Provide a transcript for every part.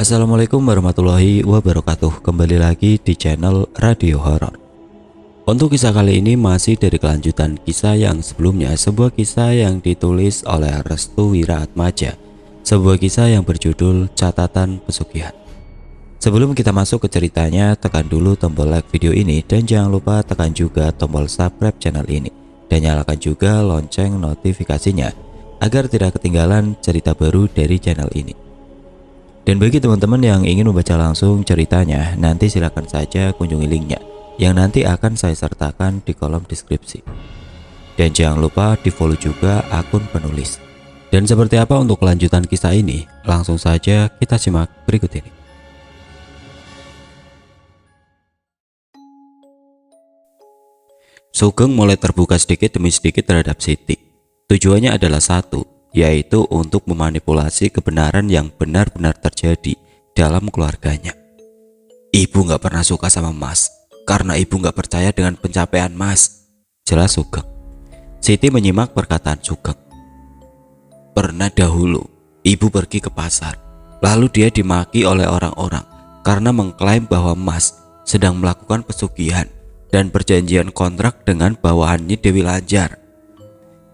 Assalamualaikum warahmatullahi wabarakatuh. Kembali lagi di channel Radio Horor. Untuk kisah kali ini masih dari kelanjutan kisah yang sebelumnya, sebuah kisah yang ditulis oleh Restu Wiraatmaja, sebuah kisah yang berjudul Catatan Pesugihan. Sebelum kita masuk ke ceritanya, tekan dulu tombol like video ini dan jangan lupa tekan juga tombol subscribe channel ini dan nyalakan juga lonceng notifikasinya agar tidak ketinggalan cerita baru dari channel ini. Dan bagi teman-teman yang ingin membaca langsung ceritanya, nanti silakan saja kunjungi linknya yang nanti akan saya sertakan di kolom deskripsi. Dan jangan lupa di follow juga akun penulis. Dan seperti apa untuk kelanjutan kisah ini? Langsung saja kita simak berikut ini. Sugeng mulai terbuka sedikit demi sedikit terhadap Siti. Tujuannya adalah satu, yaitu untuk memanipulasi kebenaran yang benar-benar terjadi dalam keluarganya. Ibu gak pernah suka sama Mas karena ibu gak percaya dengan pencapaian Mas, jelas Sugeng. Siti menyimak perkataan Sugeng. Pernah dahulu ibu pergi ke pasar, lalu dia dimaki oleh orang-orang karena mengklaim bahwa Mas sedang melakukan pesugihan dan perjanjian kontrak dengan bawahannya Dewi Lanjar.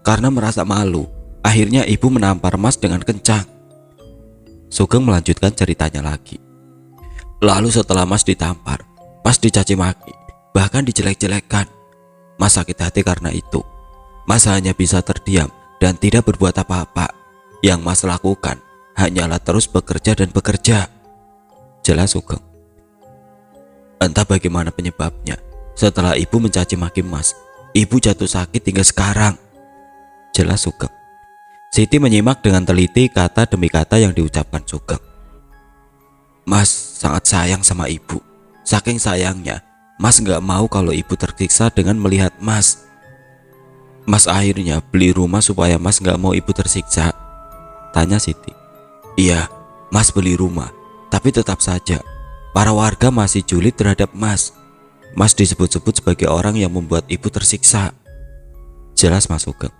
Karena merasa malu, akhirnya ibu menampar Mas dengan kencang. Sugeng melanjutkan ceritanya lagi. Lalu setelah Mas ditampar, Mas dicaci maki, bahkan dijelek-jelekan. Mas sakit hati karena itu. Mas hanya bisa terdiam dan tidak berbuat apa-apa. Yang Mas lakukan hanyalah terus bekerja dan bekerja, jelas Sugeng. Entah bagaimana penyebabnya, setelah ibu mencaci maki Mas, ibu jatuh sakit hingga sekarang, jelas Sugeng. Siti menyimak dengan teliti kata demi kata yang diucapkan Sugeng. Mas sangat sayang sama ibu. Saking sayangnya, Mas gak mau kalau ibu tersiksa dengan melihat Mas. Mas akhirnya beli rumah supaya Mas gak mau ibu tersiksa, tanya Siti. Iya, Mas beli rumah, tapi tetap saja para warga masih julid terhadap Mas. Mas disebut-sebut sebagai orang yang membuat ibu tersiksa, jelas Mas Sugeng.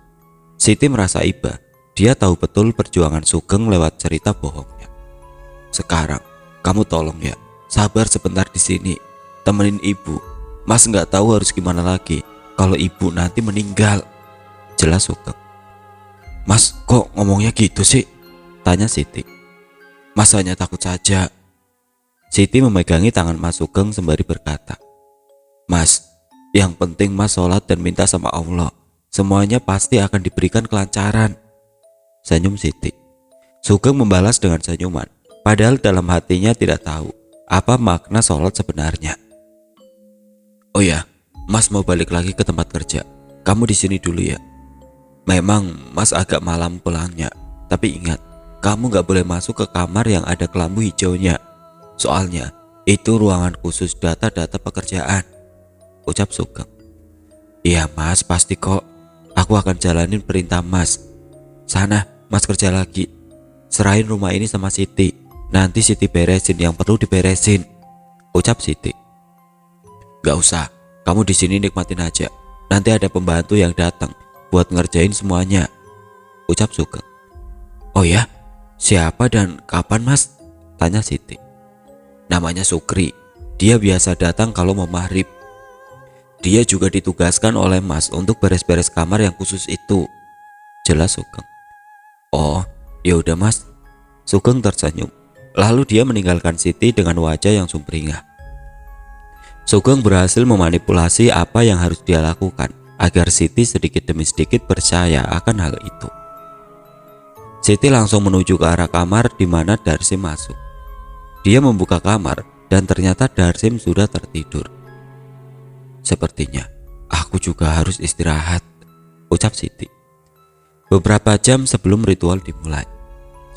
Siti merasa iba. Dia tahu betul perjuangan Sugeng lewat cerita bohongnya. Sekarang, kamu tolong ya, sabar sebentar di sini, temenin ibu. Mas nggak tahu harus gimana lagi kalau ibu nanti meninggal, jelas Sugeng. Mas kok ngomongnya gitu sih? Tanya Siti. Mas hanya takut saja. Siti memegangi tangan Mas Sugeng sembari berkata, Mas, yang penting Mas sholat dan minta sama Allah. Semuanya pasti akan diberikan kelancaran, senyum Siti. Sugeng membalas dengan senyuman, padahal dalam hatinya tidak tahu apa makna sholat sebenarnya. Oh ya, Mas mau balik lagi ke tempat kerja. Kamu di sini dulu ya. Memang Mas agak malam pulangnya, tapi ingat, kamu gak boleh masuk ke kamar yang ada kelambu hijaunya. Soalnya itu ruangan khusus data-data pekerjaan, ucap Sugeng. Iya Mas, pasti kok. Aku akan jalanin perintah Mas. Sana, Mas kerja lagi. Serahin rumah ini sama Siti. Nanti Siti beresin yang perlu diberesin, ucap Siti. Gak usah, kamu di sini nikmatin aja. Nanti ada pembantu yang datang buat ngerjain semuanya, ucap Sugeng. Oh ya, siapa dan kapan Mas? Tanya Siti. Namanya Sukri. Dia biasa datang kalau mau maghrib. Dia juga ditugaskan oleh Mas untuk beres-beres kamar yang khusus itu, jelas Sugeng. Oh, ya udah Mas. Sugeng tersenyum. Lalu dia meninggalkan Siti dengan wajah yang sumringah. Sugeng berhasil memanipulasi apa yang harus dia lakukan agar Siti sedikit demi sedikit percaya akan hal itu. Siti langsung menuju ke arah kamar di mana Darsim masuk. Dia membuka kamar dan ternyata Darsim sudah tertidur. Sepertinya aku juga harus istirahat, ucap Siti. Beberapa jam sebelum ritual dimulai,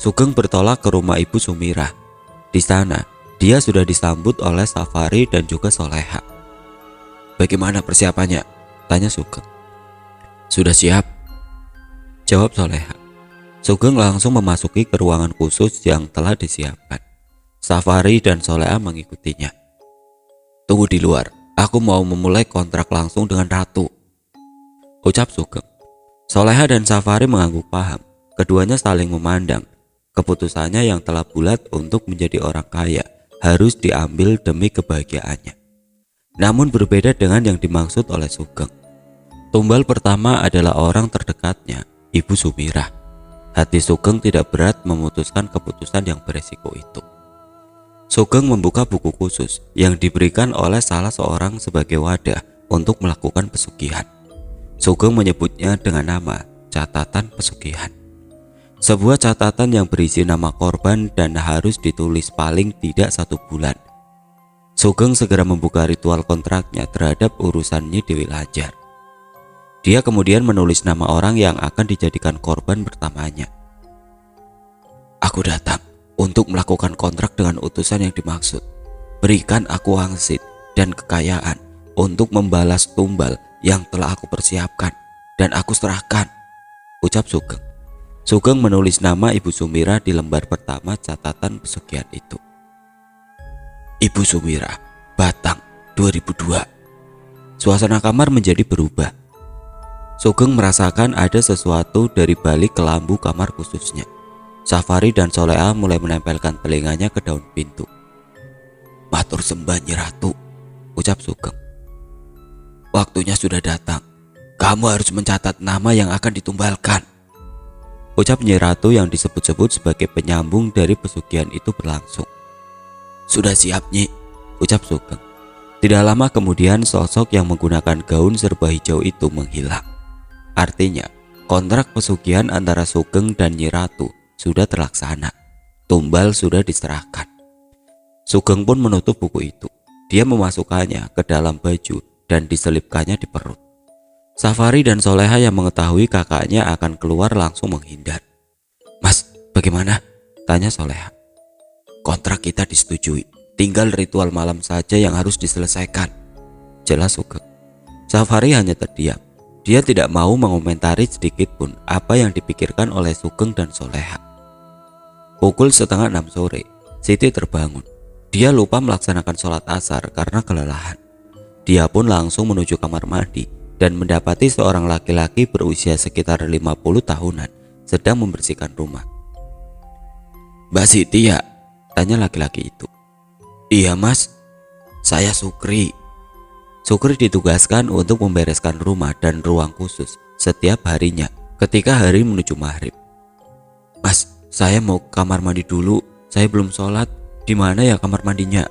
Sugeng bertolak ke rumah Ibu Sumirah. Di sana, dia sudah disambut oleh Safari dan juga Soleha. Bagaimana persiapannya? Tanya Sugeng. Sudah siap, jawab Soleha. Sugeng langsung memasuki ke ruangan khusus yang telah disiapkan. Safari dan Soleha mengikutinya. Tunggu di luar. Aku mau memulai kontrak langsung dengan Ratu, ucap Sugeng. Soleha dan Safari mengangguk paham. Keduanya saling memandang. Keputusannya yang telah bulat untuk menjadi orang kaya harus diambil demi kebahagiaannya. Namun berbeda dengan yang dimaksud oleh Sugeng. Tumbal pertama adalah orang terdekatnya, Ibu Sumirah. Hati Sugeng tidak berat memutuskan keputusan yang beresiko itu. Sugeng membuka buku khusus yang diberikan oleh salah seorang sebagai wadah untuk melakukan pesugihan. Sugeng menyebutnya dengan nama catatan pesugihan. Sebuah catatan yang berisi nama korban dan harus ditulis paling tidak 1 bulan. Sugeng segera membuka ritual kontraknya terhadap urusan Nyi Dewi Lanjar. Dia kemudian menulis nama orang yang akan dijadikan korban pertamanya. Aku datang untuk melakukan kontrak dengan utusan yang dimaksud. Berikan aku wangsit dan kekayaan untuk membalas tumbal yang telah aku persiapkan dan aku serahkan, ucap Sugeng. Sugeng menulis nama Ibu Sumirah di lembar pertama catatan pesugihan itu. Ibu Sumirah, Batang, 2002. Suasana kamar menjadi berubah. Sugeng merasakan ada sesuatu dari balik kelambu kamar khususnya. Safari dan Soleha mulai menempelkan telinganya ke daun pintu. Matur sembah Nyi Ratu, ucap Sugeng. Waktunya sudah datang. Kamu harus mencatat nama yang akan ditumbalkan, ucap Nyi Ratu yang disebut-sebut sebagai penyambung dari pesugihan itu berlangsung. Sudah siap Nyi, ucap Sugeng. Tidak lama kemudian sosok yang menggunakan gaun serba hijau itu menghilang. Artinya kontrak pesugihan antara Sugeng dan Nyi Ratu sudah terlaksana. Tumbal sudah diserahkan. Sugeng pun menutup buku itu. Dia memasukkannya ke dalam baju dan diselipkannya di perut. Safari dan Soleha yang mengetahui kakaknya akan keluar langsung menghindar. Mas, bagaimana? Tanya Soleha. Kontrak kita disetujui, tinggal ritual malam saja yang harus diselesaikan, jelas Sugeng. Safari hanya terdiam. Dia tidak mau mengomentari sedikit pun apa yang dipikirkan oleh Sugeng dan Soleha. Pukul 5:30 sore, Siti terbangun. Dia lupa melaksanakan sholat asar karena kelelahan. Dia pun langsung menuju kamar mandi dan mendapati seorang laki-laki berusia sekitar 50 tahunan sedang membersihkan rumah. Mbak Siti ya? Tanya laki-laki itu. Iya mas, saya Sukri. Sukri ditugaskan untuk membereskan rumah dan ruang khusus setiap harinya ketika hari menuju maghrib. Mas, saya mau ke kamar mandi dulu, saya belum sholat. Di mana ya kamar mandinya?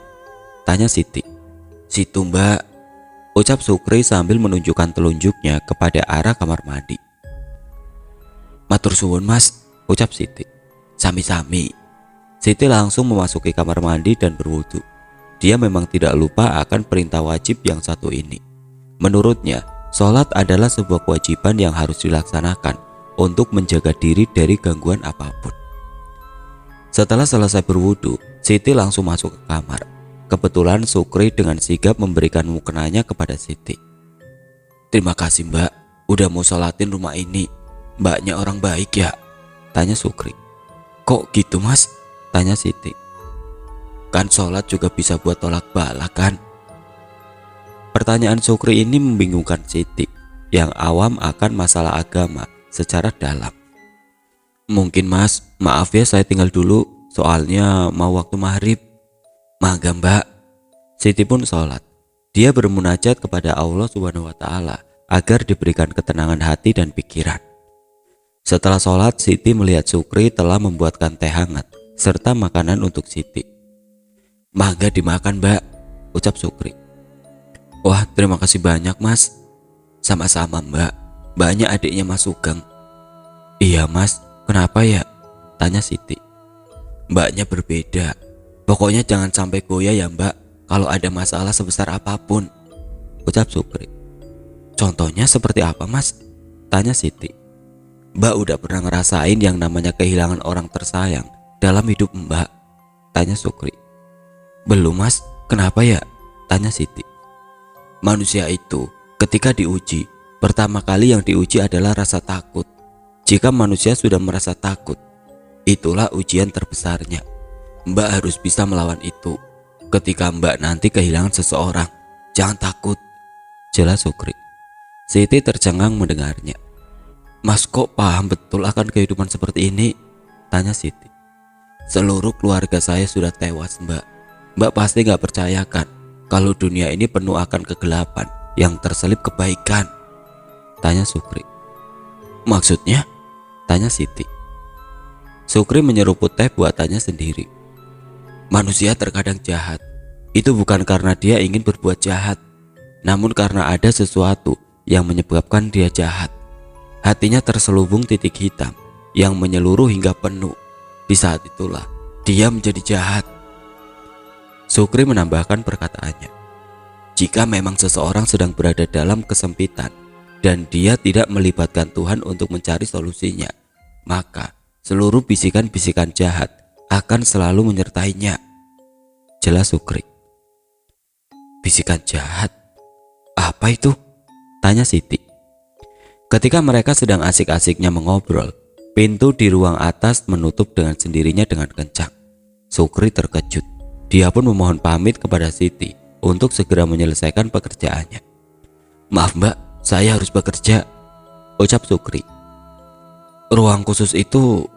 Tanya Siti. Situ mbak, ucap Sukri sambil menunjukkan telunjuknya kepada arah kamar mandi. Matur suwun mas, ucap Siti. Sami-sami. Siti langsung memasuki kamar mandi dan berwudu. Dia memang tidak lupa akan perintah wajib yang satu ini. Menurutnya, sholat adalah sebuah kewajiban yang harus dilaksanakan untuk menjaga diri dari gangguan apapun. Setelah selesai berwudu, Siti langsung masuk ke kamar. Kebetulan Sukri dengan sigap memberikan mukenanya kepada Siti. Terima kasih mbak, udah mau sholatin rumah ini. Mbaknya orang baik ya? Tanya Sukri. Kok gitu mas? Tanya Siti. Kan sholat juga bisa buat tolak bala kan? Pertanyaan Sukri ini membingungkan Siti yang awam akan masalah agama secara dalam. Mungkin mas, maaf ya saya tinggal dulu, soalnya mau waktu maghrib. Mangga mbak. Siti pun sholat. Dia bermunajat kepada Allah Subhanahu wa Ta'ala agar diberikan ketenangan hati dan pikiran. Setelah sholat, Siti melihat Sukri telah membuatkan teh hangat serta makanan untuk Siti. Mangga dimakan mbak, ucap Sukri. Wah terima kasih banyak mas. Sama-sama mbak, mbaknya adiknya mas Sugeng. Iya mas, kenapa ya? Tanya Siti. Mbaknya berbeda. Pokoknya jangan sampai goyah ya mbak kalau ada masalah sebesar apapun, ucap Sukri. Contohnya seperti apa mas? Tanya Siti. Mbak udah pernah ngerasain yang namanya kehilangan orang tersayang dalam hidup mbak? Tanya Sukri. Belum mas, kenapa ya? Tanya Siti. Manusia itu ketika diuji, pertama kali yang diuji adalah rasa takut. Jika manusia sudah merasa takut, itulah ujian terbesarnya. Mbak harus bisa melawan itu. Ketika mbak nanti kehilangan seseorang, jangan takut, jelas Sukri. Siti tercengang mendengarnya. Mas kok paham betul akan kehidupan seperti ini? Tanya Siti. Seluruh keluarga saya sudah tewas, Mbak. Mbak pasti gak percayakan kalau dunia ini penuh akan kegelapan yang terselip kebaikan, tanya Sukri. Maksudnya? Tanya Siti. Sukri menyeruput teh buatannya sendiri. Manusia terkadang jahat. Itu bukan karena dia ingin berbuat jahat, namun karena ada sesuatu yang menyebabkan dia jahat. Hatinya terselubung titik hitam yang menyeluruh hingga penuh. Di saat itulah dia menjadi jahat. Sukri menambahkan perkataannya. Jika memang seseorang sedang berada dalam kesempitan dan dia tidak melibatkan Tuhan untuk mencari solusinya, maka seluruh bisikan-bisikan jahat akan selalu menyertainya. Jelas Sukri. Bisikan jahat? Apa itu? Tanya Siti. Ketika mereka sedang asik-asiknya mengobrol, pintu di ruang atas menutup dengan sendirinya dengan kencang. Sukri terkejut. Dia pun memohon pamit kepada Siti untuk segera menyelesaikan pekerjaannya. Maaf Mbak, saya harus bekerja, ucap Sukri. Ruang khusus itu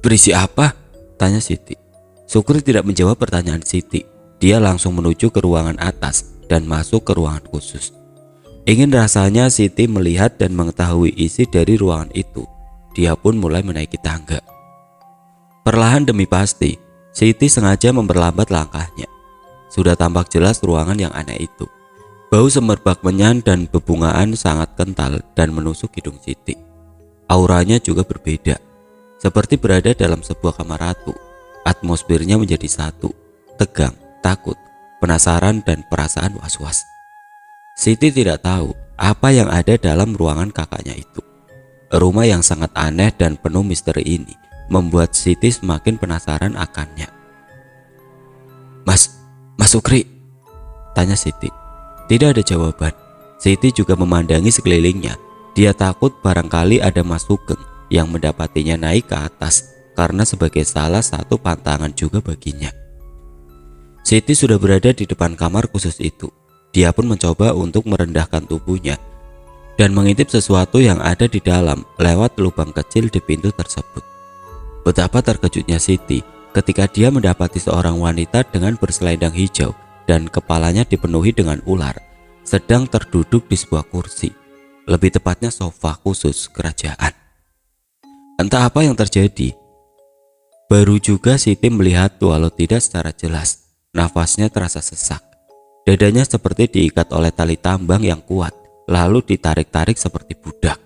berisi apa? Tanya Siti. Sukri tidak menjawab pertanyaan Siti. Dia langsung menuju ke ruangan atas dan masuk ke ruangan khusus. Ingin rasanya Siti melihat dan mengetahui isi dari ruangan itu. Dia pun mulai menaiki tangga. Perlahan demi pasti, Siti sengaja memperlambat langkahnya. Sudah tampak jelas ruangan yang aneh itu. Bau semerbak menyan dan bebungaan sangat kental dan menusuk hidung Siti. Auranya juga berbeda, seperti berada dalam sebuah kamar ratu. Atmosfernya menjadi satu, tegang, takut, penasaran dan perasaan was-was. Siti tidak tahu apa yang ada dalam ruangan kakaknya itu. Rumah yang sangat aneh dan penuh misteri ini membuat Siti semakin penasaran akannya. Mas Sukri? Tanya Siti. Tidak ada jawaban. Siti juga memandangi sekelilingnya. Dia takut barangkali ada Mas Sugeng yang mendapatinya naik ke atas karena sebagai salah satu pantangan juga baginya. Siti sudah berada di depan kamar khusus itu. Dia pun mencoba untuk merendahkan tubuhnya dan mengintip sesuatu yang ada di dalam lewat lubang kecil di pintu tersebut. Betapa terkejutnya Siti ketika dia mendapati seorang wanita dengan berselendang hijau dan kepalanya dipenuhi dengan ular sedang terduduk di sebuah kursi, lebih tepatnya sofa khusus kerajaan. Entah apa yang terjadi. Baru juga Siti melihat walau tidak secara jelas. Nafasnya terasa sesak. Dadanya seperti diikat oleh tali tambang yang kuat, lalu ditarik-tarik seperti budak.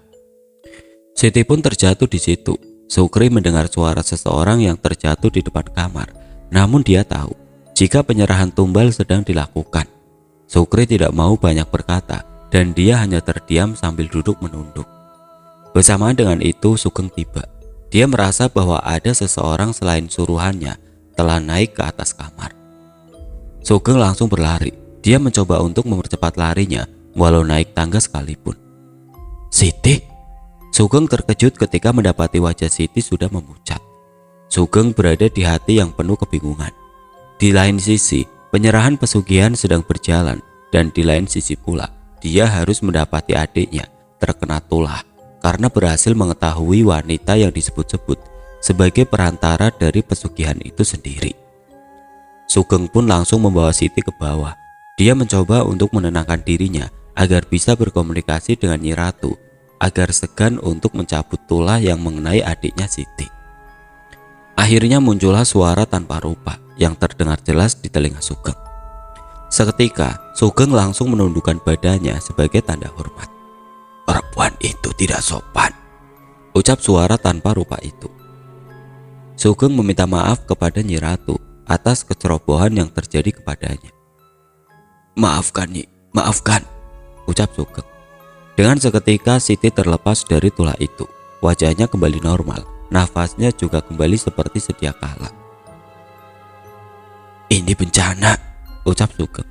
Siti pun terjatuh di situ. Sukri mendengar suara seseorang yang terjatuh di depan kamar. Namun dia tahu jika penyerahan tumbal sedang dilakukan. Sukri tidak mau banyak berkata dan dia hanya terdiam sambil duduk menunduk. Bersamaan dengan itu Sugeng tiba. Dia merasa bahwa ada seseorang selain suruhannya telah naik ke atas kamar. Sugeng langsung berlari. Dia mencoba untuk mempercepat larinya walau naik tangga sekalipun. Siti? Sugeng terkejut ketika mendapati wajah Siti sudah memucat. Sugeng berada di hati yang penuh kebingungan. Di lain sisi, penyerahan pesugihan sedang berjalan dan di lain sisi pula, dia harus mendapati adiknya terkena tulah karena berhasil mengetahui wanita yang disebut-sebut sebagai perantara dari pesugihan itu sendiri. Sugeng pun langsung membawa Siti ke bawah. Dia mencoba untuk menenangkan dirinya agar bisa berkomunikasi dengan Nyi Ratu, agar segan untuk mencabut tulah yang mengenai adiknya Siti. Akhirnya muncullah suara tanpa rupa yang terdengar jelas di telinga Sugeng. Seketika, Sugeng langsung menundukkan badannya sebagai tanda hormat. Perempuan itu tidak sopan, ucap suara tanpa rupa itu. Sugeng meminta maaf kepada Nyi Ratu atas kecerobohan yang terjadi kepadanya. Maafkan Nyi, maafkan, ucap Sugeng. Dengan seketika Siti terlepas dari tulah itu. Wajahnya kembali normal, nafasnya juga kembali seperti sedia kala. Ini bencana, ucap Sugeng.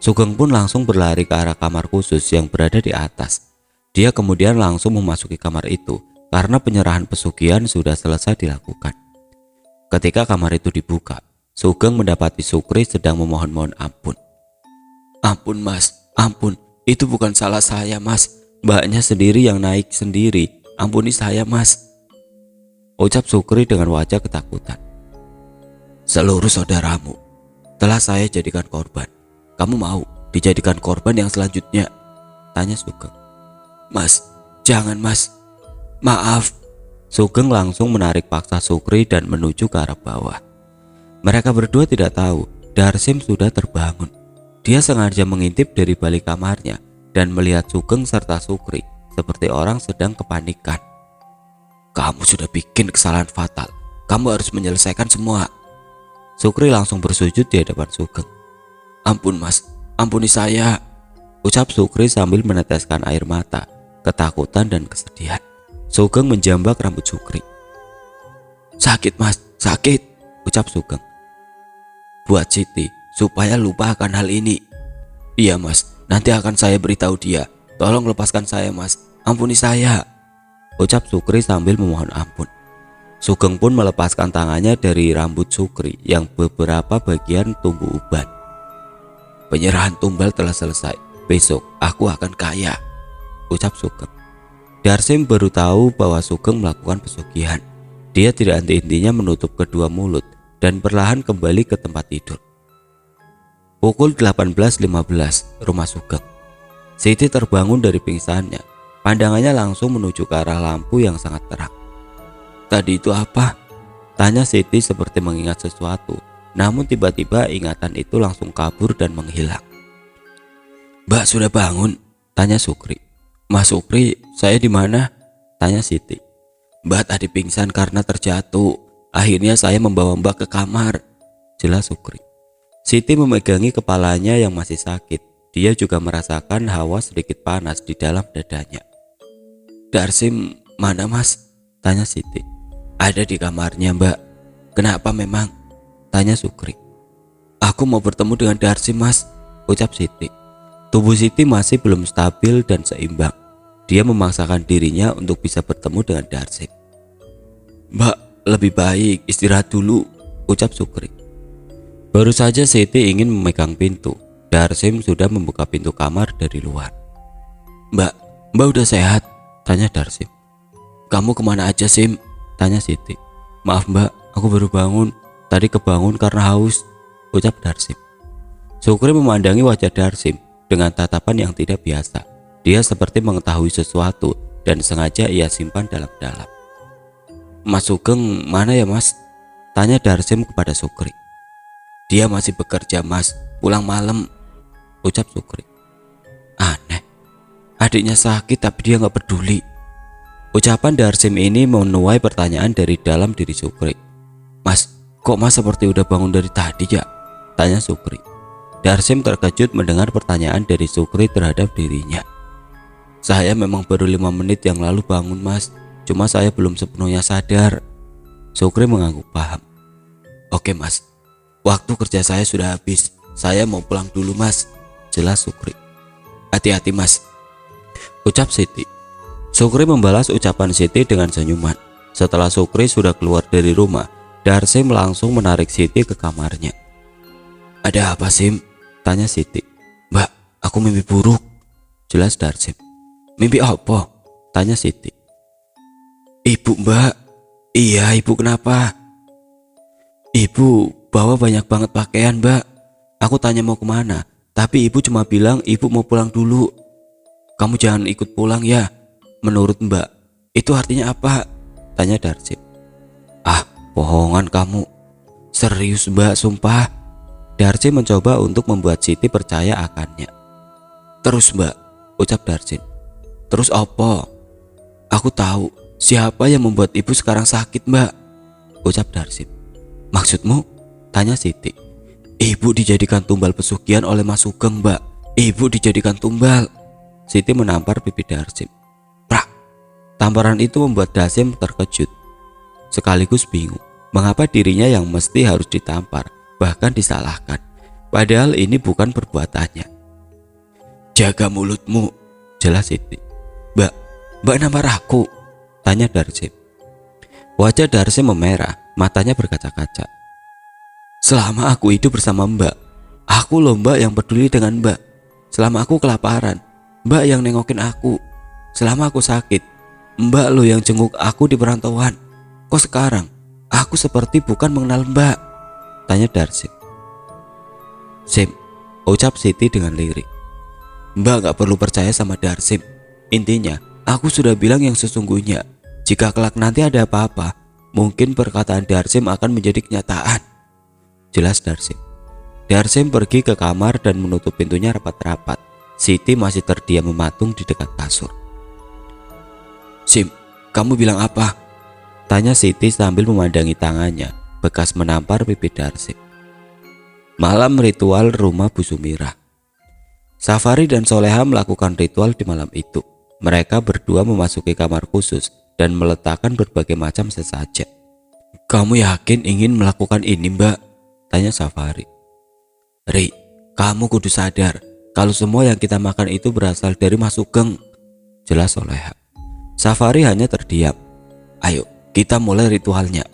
Sugeng pun langsung berlari ke arah kamar khusus yang berada di atas. Dia kemudian langsung memasuki kamar itu karena penyerahan pesugihan sudah selesai dilakukan. Ketika kamar itu dibuka, Sugeng mendapati Sukri sedang memohon-mohon ampun. Ampun Mas, ampun, itu bukan salah saya Mas. Mbaknya sendiri yang naik sendiri. Ampuni saya Mas, ucap Sukri dengan wajah ketakutan. Seluruh saudaramu telah saya jadikan korban. Kamu mau dijadikan korban yang selanjutnya? Tanya Sugeng. Mas, jangan mas. Maaf. Sugeng langsung menarik paksa Sukri dan menuju ke arah bawah. Mereka berdua tidak tahu Darsim sudah terbangun. Dia sengaja mengintip dari balik kamarnya dan melihat Sugeng serta Sukri seperti orang sedang kepanikan. Kamu sudah bikin kesalahan fatal. Kamu harus menyelesaikan semua. Sukri langsung bersujud di hadapan Sugeng. Ampun mas, ampuni saya, ucap Sukri sambil meneteskan air mata, ketakutan dan kesedihan. Sugeng menjambak rambut Sukri. Sakit mas, sakit, ucap Sugeng. Buat Siti supaya lupa akan hal ini. Iya mas, nanti akan saya beritahu dia. Tolong lepaskan saya mas, ampuni saya, ucap Sukri sambil memohon ampun. Sugeng pun melepaskan tangannya dari rambut Sukri yang beberapa bagian tumbuh uban. Penyerahan tumbal telah selesai. Besok aku akan kaya, ucap Sugeng. Darsim baru tahu bahwa Sugeng melakukan pesugihan. Dia tidak henti-hentinya menutup kedua mulut dan perlahan kembali ke tempat tidur. Pukul 18.15, rumah Sugeng. Siti terbangun dari pingsannya. Pandangannya langsung menuju ke arah lampu yang sangat terang. Tadi itu apa? Tanya Siti seperti mengingat sesuatu. Namun tiba-tiba ingatan itu langsung kabur dan menghilang. Mbak sudah bangun? Tanya Sukri. Mas Sukri, saya di mana? Tanya Siti. Mbak tadi pingsan karena terjatuh. Akhirnya saya membawa Mbak ke kamar, jelas Sukri. Siti memegangi kepalanya yang masih sakit. Dia juga merasakan hawa sedikit panas di dalam dadanya. Darsim mana mas? Tanya Siti. Ada di kamarnya mbak. Kenapa memang? Tanya Sukri. Aku mau bertemu dengan Darsim mas, ucap Siti. Tubuh Siti masih belum stabil dan seimbang. Dia memaksakan dirinya untuk bisa bertemu dengan Darsim. Mbak, lebih baik istirahat dulu, ucap Sukri. Baru saja Siti ingin memegang pintu, Darsim sudah membuka pintu kamar dari luar. Mbak udah sehat? Tanya Darsim. Kamu kemana aja Sim? Tanya Siti. Maaf mbak, aku baru bangun. Tadi kebangun karena haus, ucap Darsim. Sukri memandangi wajah Darsim dengan tatapan yang tidak biasa. Dia seperti mengetahui sesuatu dan sengaja ia simpan dalam-dalam. Mas Sugeng mana ya mas? Tanya Darsim kepada Sukri. Dia masih bekerja mas, pulang malam, ucap Sukri. Aneh, adiknya sakit tapi dia gak peduli. Ucapan Darsim ini menuai pertanyaan dari dalam diri Sukri. Mas, kok mas seperti udah bangun dari tadi ya? Tanya Sukri. Darsim terkejut mendengar pertanyaan dari Sukri terhadap dirinya. Saya memang baru 5 menit yang lalu bangun mas, cuma saya belum sepenuhnya sadar. Sukri mengangguk paham. Oke mas, waktu kerja saya sudah habis, saya mau pulang dulu mas, jelas Sukri. Hati-hati mas, ucap Siti. Sukri membalas ucapan Siti dengan senyuman. Setelah Sukri sudah keluar dari rumah, Darsim langsung menarik Siti ke kamarnya. Ada apa Sim? Tanya Siti. Mbak, aku mimpi buruk, jelas Darsim. Mimpi apa? Tanya Siti. Ibu mbak. Iya ibu kenapa? Ibu bawa banyak banget pakaian mbak. Aku tanya mau kemana, tapi ibu cuma bilang ibu mau pulang dulu. Kamu jangan ikut pulang ya. Menurut mbak, itu artinya apa? Tanya Darsim. Ah, bohongan kamu. Serius mbak, sumpah. Darsim mencoba untuk membuat Siti percaya akannya. Terus mbak, ucap Darsim. Terus apa? Aku tahu siapa yang membuat ibu sekarang sakit mbak, ucap Darsim. Maksudmu? Tanya Siti. Ibu dijadikan tumbal pesugihan oleh Mas Sugeng mbak. Ibu dijadikan tumbal. Siti menampar pipi Darsim. Prak. Tamparan itu membuat Darsim terkejut, sekaligus bingung mengapa dirinya yang mesti harus ditampar, bahkan disalahkan, padahal ini bukan perbuatannya. Jaga mulutmu, jelas Siti. Mbak nampar aku? Tanya Darsim. Wajah Darsim memerah, matanya berkaca-kaca. Selama aku hidup bersama mbak, aku loh mbak yang peduli dengan mbak. Selama aku kelaparan, mbak yang nengokin aku. Selama aku sakit, mbak lo yang jenguk aku di perantauan. Kok sekarang aku seperti bukan mengenal mbak? Tanya Darsim. Sim, ucap Siti dengan lirik. Mbak gak perlu percaya sama Darsim. Intinya, aku sudah bilang yang sesungguhnya. Jika kelak nanti ada apa-apa, mungkin perkataan Darsim akan menjadi kenyataan. Jelas Darsim. Darsim pergi ke kamar dan menutup pintunya rapat-rapat. Siti masih terdiam mematung di dekat kasur. Sim, kamu bilang apa? Tanya Siti sambil memandangi tangannya bekas menampar pipi Darsim. Malam ritual rumah Bu Sumirah. Safari dan Soleha melakukan ritual di malam itu. Mereka berdua memasuki kamar khusus dan meletakkan berbagai macam sesajen. Kamu yakin ingin melakukan ini, Mbak? Tanya Safari. Ri, kamu kudu sadar kalau semua yang kita makan itu berasal dari Mas Sugeng. Jelas Soleha. Safari hanya terdiam. Ayo, kita mulai ritualnya.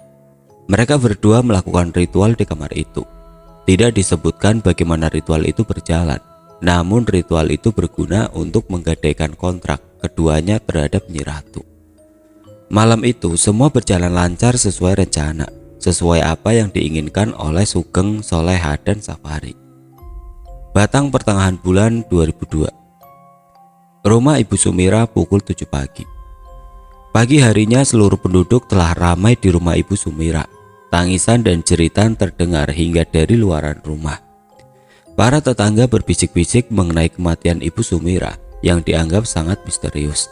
Mereka berdua melakukan ritual di kamar itu. Tidak disebutkan bagaimana ritual itu berjalan, namun ritual itu berguna untuk menggadaikan kontrak keduanya terhadap Nyi Ratu. Malam itu semua berjalan lancar sesuai rencana, sesuai apa yang diinginkan oleh Sugeng, Soleha, dan Safari. Batang pertengahan bulan 2002. Rumah Ibu Sumirah pukul 7 pagi. Pagi harinya seluruh penduduk telah ramai di rumah Ibu Sumirah. Tangisan dan jeritan terdengar hingga dari luaran rumah. Para tetangga berbisik-bisik mengenai kematian Ibu Sumirah yang dianggap sangat misterius.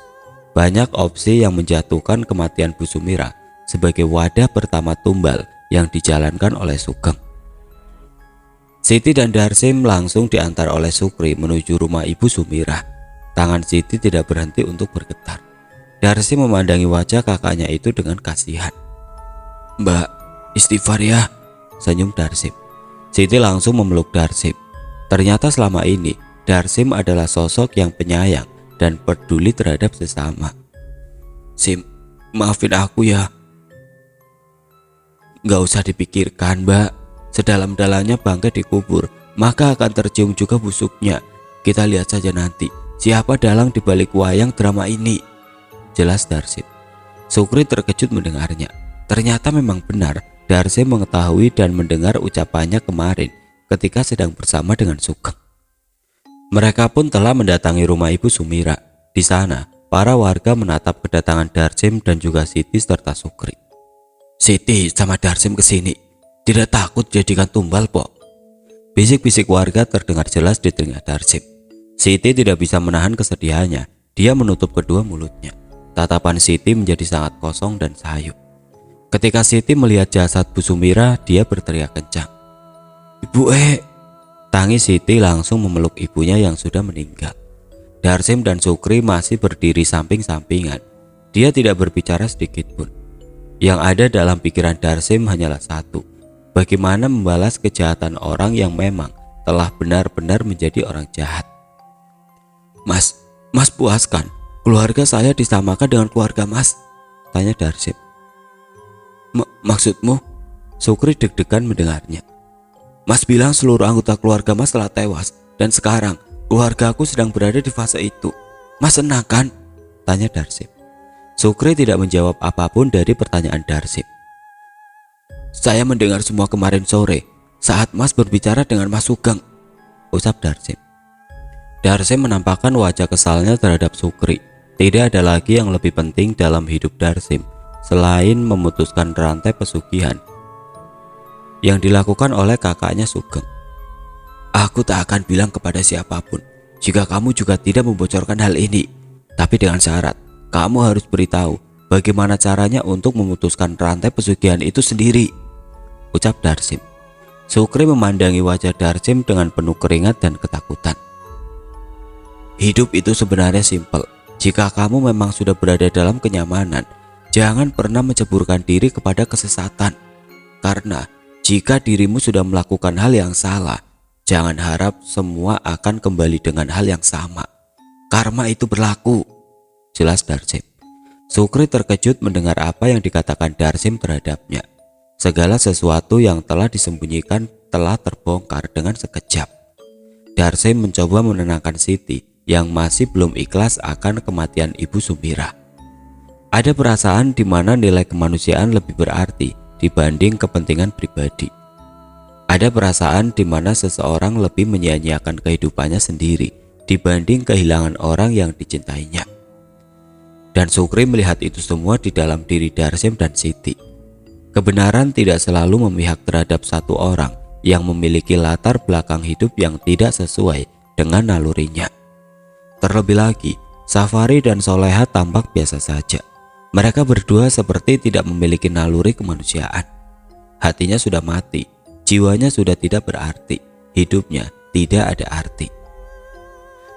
Banyak opsi yang menjatuhkan kematian Bu Sumirah sebagai wadah pertama tumbal yang dijalankan oleh Sugeng. Siti dan Darsim langsung diantar oleh Sukri menuju rumah Ibu Sumirah. Tangan Siti tidak berhenti untuk bergetar. Darsim memandangi wajah kakaknya itu dengan kasihan. Mbak, istighfar ya, senyum Darsim. Siti langsung memeluk Darsim. Ternyata selama ini Darsim adalah sosok yang penyayang dan peduli terhadap sesama. Sim, maafin aku ya. Gak usah dipikirkan, Mbak. Sedalam-dalamnya bangkai dikubur, maka akan tercium juga busuknya. Kita lihat saja nanti siapa dalang di balik wayang drama ini. Jelas Darsim. Sukri terkejut mendengarnya. Ternyata memang benar Darsim mengetahui dan mendengar ucapannya kemarin ketika sedang bersama dengan Sugeng. Mereka pun telah mendatangi rumah Ibu Sumirah. Di sana, para warga menatap kedatangan Darsim dan juga Siti serta Sukri. Siti sama Darsim kesini. Tidak takut jadikan tumbal, Pok. Bisik-bisik warga terdengar jelas di telinga Darsim. Siti tidak bisa menahan kesedihannya. Dia menutup kedua mulutnya. Tatapan Siti menjadi sangat kosong dan sayu. Ketika Siti melihat jasad Bu Sumirah, dia berteriak kencang. Ibu Tangis Siti langsung memeluk ibunya yang sudah meninggal. Darsim dan Sukri masih berdiri samping-sampingan. Dia tidak berbicara sedikit pun. Yang ada dalam pikiran Darsim hanyalah satu. Bagaimana membalas kejahatan orang yang memang telah benar-benar menjadi orang jahat. Mas puaskan. Keluarga saya disamakan dengan keluarga Mas, tanya Darsim. Maksudmu? Sukri deg-degan mendengarnya. Mas bilang seluruh anggota keluarga Mas telah tewas, dan sekarang keluarga aku sedang berada di fase itu. Mas senang kan? Tanya Darsim. Sukri tidak menjawab apapun dari pertanyaan Darsim. Saya mendengar semua kemarin sore saat Mas berbicara dengan Mas Sugeng, ucap Darsim. Darsim menampakkan wajah kesalnya terhadap Sukri. Tidak ada lagi yang lebih penting dalam hidup Darsim selain memutuskan rantai pesugihan yang dilakukan oleh kakaknya Sugeng. Aku tak akan bilang kepada siapapun jika kamu juga tidak membocorkan hal ini. Tapi dengan syarat, kamu harus beritahu bagaimana caranya untuk memutuskan rantai pesugihan itu sendiri, ucap Darsim. Sukri memandangi wajah Darsim dengan penuh keringat dan ketakutan. Hidup itu sebenarnya simpel. Jika kamu memang sudah berada dalam kenyamanan, jangan pernah menceburkan diri kepada kesesatan. Karena jika dirimu sudah melakukan hal yang salah, jangan harap semua akan kembali dengan hal yang sama. Karma itu berlaku, jelas Darsim. Sukri terkejut mendengar apa yang dikatakan Darsim terhadapnya. Segala sesuatu yang telah disembunyikan telah terbongkar dengan sekejap. Darsim mencoba menenangkan Siti yang masih belum ikhlas akan kematian Ibu Sumirah. Ada perasaan di mana nilai kemanusiaan lebih berarti dibanding kepentingan pribadi. Ada perasaan di mana seseorang lebih menyia-nyiakan kehidupannya sendiri dibanding kehilangan orang yang dicintainya. Dan Sukri melihat itu semua di dalam diri Darsim dan Siti. Kebenaran tidak selalu memihak terhadap satu orang yang memiliki latar belakang hidup yang tidak sesuai dengan nalurinya. Terlebih lagi, Safari dan Soleha tampak biasa saja. Mereka berdua seperti tidak memiliki naluri kemanusiaan. Hatinya sudah mati, jiwanya sudah tidak berarti, hidupnya tidak ada arti.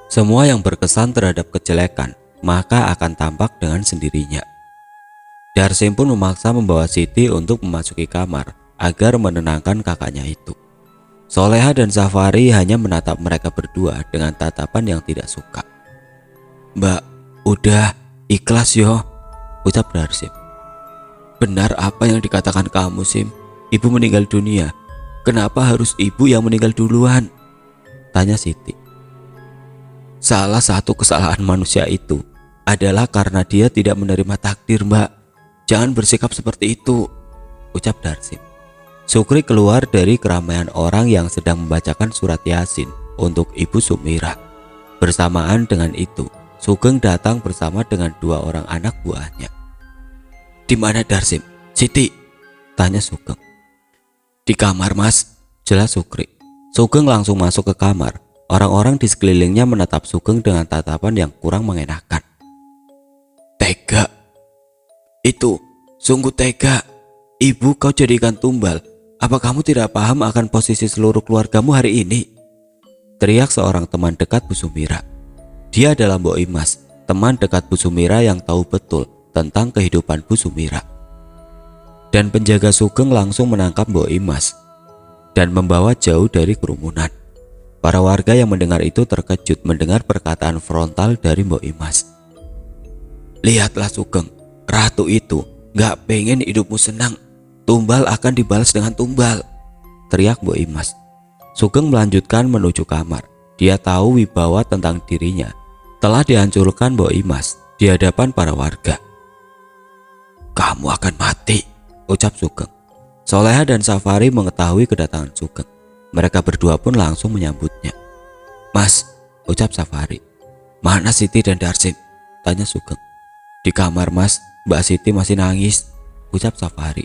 Semua yang berkesan terhadap kejelekan maka akan tampak dengan sendirinya. Darsim pun memaksa membawa Siti untuk memasuki kamar agar menenangkan kakaknya itu. Soleha dan Safari hanya menatap mereka berdua dengan tatapan yang tidak suka. "Mbak, udah ikhlas yo," ucap Darsim. "Benar apa yang dikatakan kamu, Sim. Ibu meninggal dunia. Kenapa harus ibu yang meninggal duluan?" tanya Siti. "Salah satu kesalahan manusia itu adalah karena dia tidak menerima takdir, Mbak. Jangan bersikap seperti itu," ucap Darsim. Sukri keluar dari keramaian orang yang sedang membacakan surat Yasin untuk Ibu Sumirah. Bersamaan dengan itu, Sugeng datang bersama dengan 2 orang anak buahnya. "Di mana Darsim? Siti?" tanya Sugeng. "Di kamar, Mas," jelas Sukri. Sugeng langsung masuk ke kamar. Orang-orang di sekelilingnya menatap Sugeng dengan tatapan yang kurang mengenakan. "Tega. Itu sungguh tega. Ibu kau jadikan tumbal. Apa kamu tidak paham akan posisi seluruh keluargamu hari ini?" teriak seorang teman dekat Bu Sumira. Dia adalah Mbok Imas, teman dekat Bu Sumira yang tahu betul tentang kehidupan Bu Sumira. Dan penjaga Sugeng langsung menangkap Mbok Imas dan membawa jauh dari kerumunan. Para warga yang mendengar itu terkejut mendengar perkataan frontal dari Mbok Imas. "Lihatlah Sugeng, ratu itu gak pengen hidupmu senang. Tumbal akan dibalas dengan tumbal," teriak Mbok Imas. Sugeng melanjutkan menuju kamar. Dia tahu wibawa tentang dirinya telah dihancurkan Mbok Imas di hadapan para warga. "Kamu akan mati," ucap Sugeng. Soleha dan Safari mengetahui kedatangan Sugeng. Mereka berdua pun langsung menyambutnya. "Mas," ucap Safari. "Mana Siti dan Darsim?" tanya Sugeng. "Di kamar, Mas. Mbak Siti masih nangis," ucap Safari.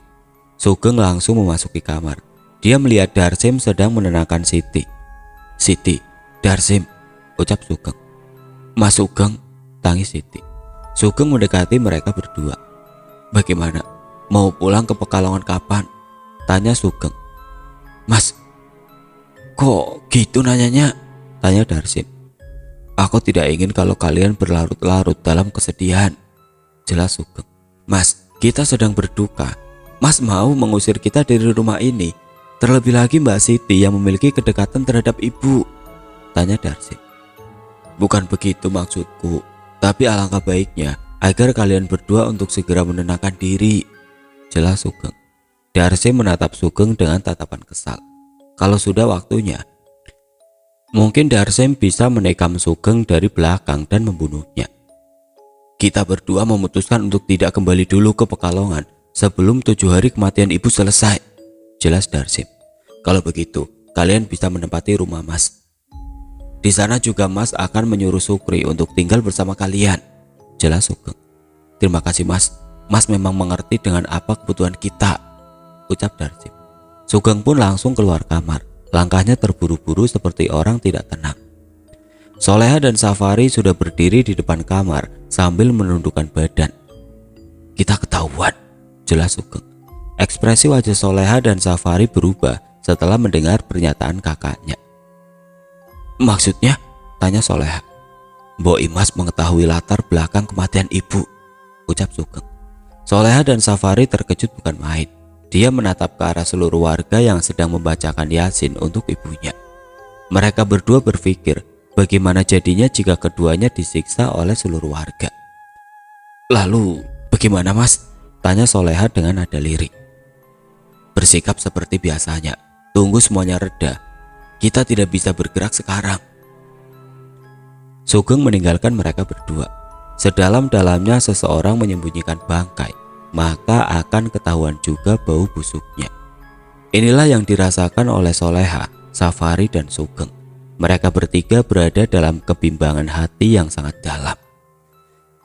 Sugeng langsung memasuki kamar. Dia melihat Darsim sedang menenangkan Siti. "Siti, Darsim," ucap Sugeng. "Mas Sugeng," tangis Siti. Sugeng mendekati mereka berdua. "Bagaimana? Mau pulang ke Pekalongan kapan?" tanya Sugeng. "Mas, kok gitu nanyanya?" tanya Darsim. "Aku tidak ingin kalau kalian berlarut-larut dalam kesedihan," jelas Sugeng. "Mas, kita sedang berduka. Mas mau mengusir kita dari rumah ini. Terlebih lagi Mbak Siti yang memiliki kedekatan terhadap ibu," tanya Darsim. "Bukan begitu maksudku. Tapi alangkah baiknya agar kalian berdua untuk segera menenangkan diri," jelas Sugeng. Darsim menatap Sugeng dengan tatapan kesal. Kalau sudah waktunya, mungkin Darsim bisa menikam Sugeng dari belakang dan membunuhnya. "Kita berdua memutuskan untuk tidak kembali dulu ke Pekalongan sebelum 7 hari kematian ibu selesai," jelas Darsim. "Kalau begitu, kalian bisa menempati rumah Mas. Di sana juga Mas akan menyuruh Sukri untuk tinggal bersama kalian," jelas Sugeng. "Terima kasih Mas. Mas memang mengerti dengan apa kebutuhan kita," ucap Darsim. Sugeng pun langsung keluar kamar. Langkahnya terburu-buru seperti orang tidak tenang. Soleha dan Safari sudah berdiri di depan kamar sambil menundukkan badan. "Kita ketahuan," jelas Sugeng. Ekspresi wajah Soleha dan Safari berubah setelah mendengar pernyataan kakaknya. "Maksudnya?" tanya Soleha. "Mbok Imas mengetahui latar belakang kematian ibu," ucap Sugeng. Soleha dan Safari terkejut bukan main. Dia menatap ke arah seluruh warga yang sedang membacakan Yasin untuk ibunya. Mereka berdua berpikir bagaimana jadinya jika keduanya disiksa oleh seluruh warga. "Lalu bagaimana Mas?" tanya Soleha dengan nada lirik. "Bersikap seperti biasanya. Tunggu semuanya reda. Kita tidak bisa bergerak sekarang." Sugeng meninggalkan mereka berdua. Sedalam-dalamnya seseorang menyembunyikan bangkai, maka akan ketahuan juga bau busuknya. Inilah yang dirasakan oleh Soleha, Safari, dan Sugeng. Mereka bertiga berada dalam kebimbangan hati yang sangat dalam.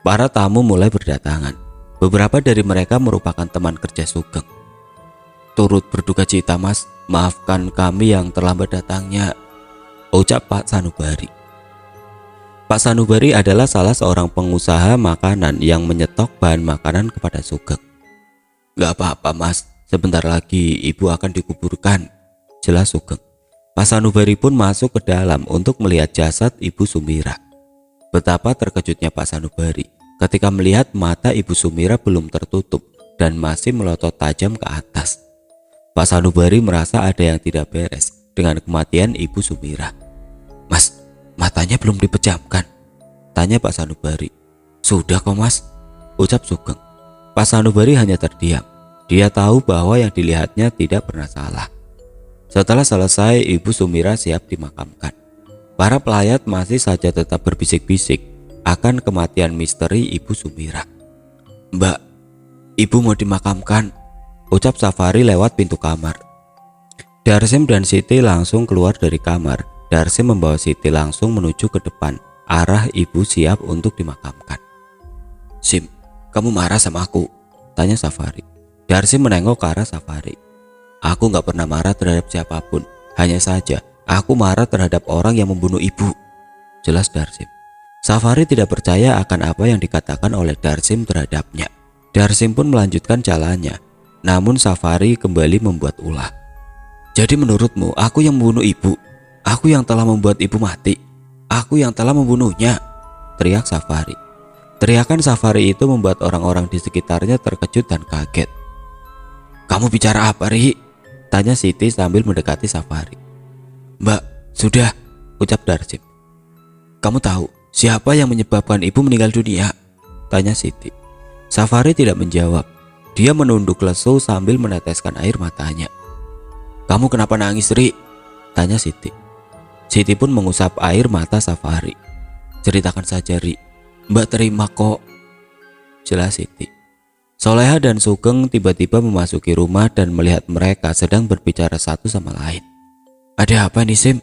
Para tamu mulai berdatangan. Beberapa dari mereka merupakan teman kerja Sugeng. "Turut berduka cita Mas, maafkan kami yang terlambat datangnya," ucap Pak Sanubari. Pak Sanubari adalah salah seorang pengusaha makanan yang menyetok bahan makanan kepada Sugeng. "Gak apa-apa Mas, sebentar lagi ibu akan dikuburkan," jelas Sugeng. Pak Sanubari pun masuk ke dalam untuk melihat jasad Ibu Sumira. Betapa terkejutnya Pak Sanubari ketika melihat mata Ibu Sumira belum tertutup dan masih melotot tajam ke atas. Pak Sanubari merasa ada yang tidak beres dengan kematian Ibu Sumira. "Mas, matanya belum dipejamkan?" tanya Pak Sanubari. "Sudah kok Mas," ucap Sugeng. Pak Sanubari hanya terdiam. Dia tahu bahwa yang dilihatnya tidak pernah salah. Setelah selesai, Ibu Sumira siap dimakamkan. Para pelayat masih saja tetap berbisik-bisik akan kematian misteri Ibu Sumira. "Mbak, ibu mau dimakamkan," ucap Safari lewat pintu kamar. Darsim dan Siti langsung keluar dari kamar. Darsim membawa Siti langsung menuju ke depan, arah ibu siap untuk dimakamkan. "Sim, kamu marah sama aku?" tanya Safari. Darsim menengok ke arah Safari. "Aku gak pernah marah terhadap siapapun. Hanya saja aku marah terhadap orang yang membunuh ibu," jelas Darsim. Safari tidak percaya akan apa yang dikatakan oleh Darsim terhadapnya. Darsim pun melanjutkan jalannya. Namun Safari kembali membuat ulah. "Jadi menurutmu aku yang membunuh ibu? Aku yang telah membuat ibu mati? Aku yang telah membunuhnya?" teriak Safari. Teriakan Safari itu membuat orang-orang di sekitarnya terkejut dan kaget. "Kamu bicara apa, Ri?" tanya Siti sambil mendekati Safari. "Mbak, sudah," ucap Darsim. "Kamu tahu siapa yang menyebabkan ibu meninggal dunia?" tanya Siti. Safari tidak menjawab. Dia menunduk lesu sambil meneteskan air matanya. "Kamu kenapa nangis, Ri?" tanya Siti. Siti pun mengusap air mata Safari. "Ceritakan saja, Ri. Mbak terima kok," jelas Siti. Soleha dan Sugeng tiba-tiba memasuki rumah dan melihat mereka sedang berbicara satu sama lain. "Ada apa nih, Sim?"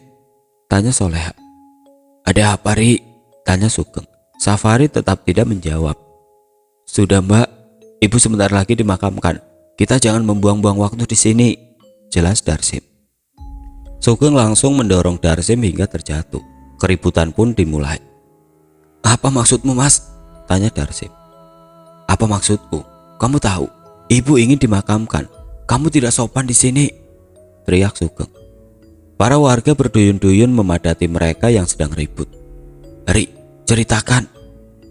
tanya Soleha. "Ada apa, Ri?" tanya Sugeng. Safari tetap tidak menjawab. "Sudah Mbak, ibu sebentar lagi dimakamkan. Kita jangan membuang-buang waktu di sini," jelas Darsim. Sugeng langsung mendorong Darsim hingga terjatuh. Keributan pun dimulai. "Apa maksudmu, Mas?" tanya Darsim. "Apa maksudku? Kamu tahu, ibu ingin dimakamkan. Kamu tidak sopan di sini," teriak Sugeng. Para warga berduyun-duyun memadati mereka yang sedang ribut. "Ri, ceritakan,"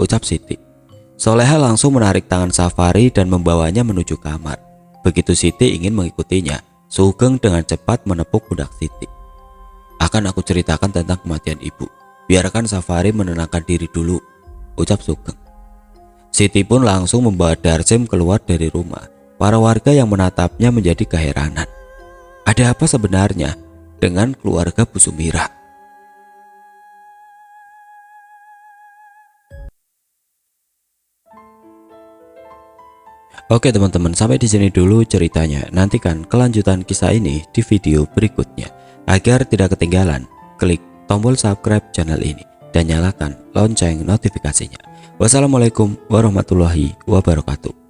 ucap Siti. Soleha langsung menarik tangan Safari dan membawanya menuju kamar. Begitu Siti ingin mengikutinya, Sugeng dengan cepat menepuk pundak Siti. "Akan aku ceritakan tentang kematian ibu. Biarkan Safari menenangkan diri dulu," ucap Sugeng. Siti pun langsung membawa Darsim keluar dari rumah. Para warga yang menatapnya menjadi keheranan. Ada apa sebenarnya dengan keluarga Bu Sumira? Oke teman-teman, sampai di sini dulu ceritanya. Nantikan kelanjutan kisah ini di video berikutnya. Agar tidak ketinggalan, klik tombol subscribe channel ini dan nyalakan lonceng notifikasinya. Wassalamualaikum warahmatullahi wabarakatuh.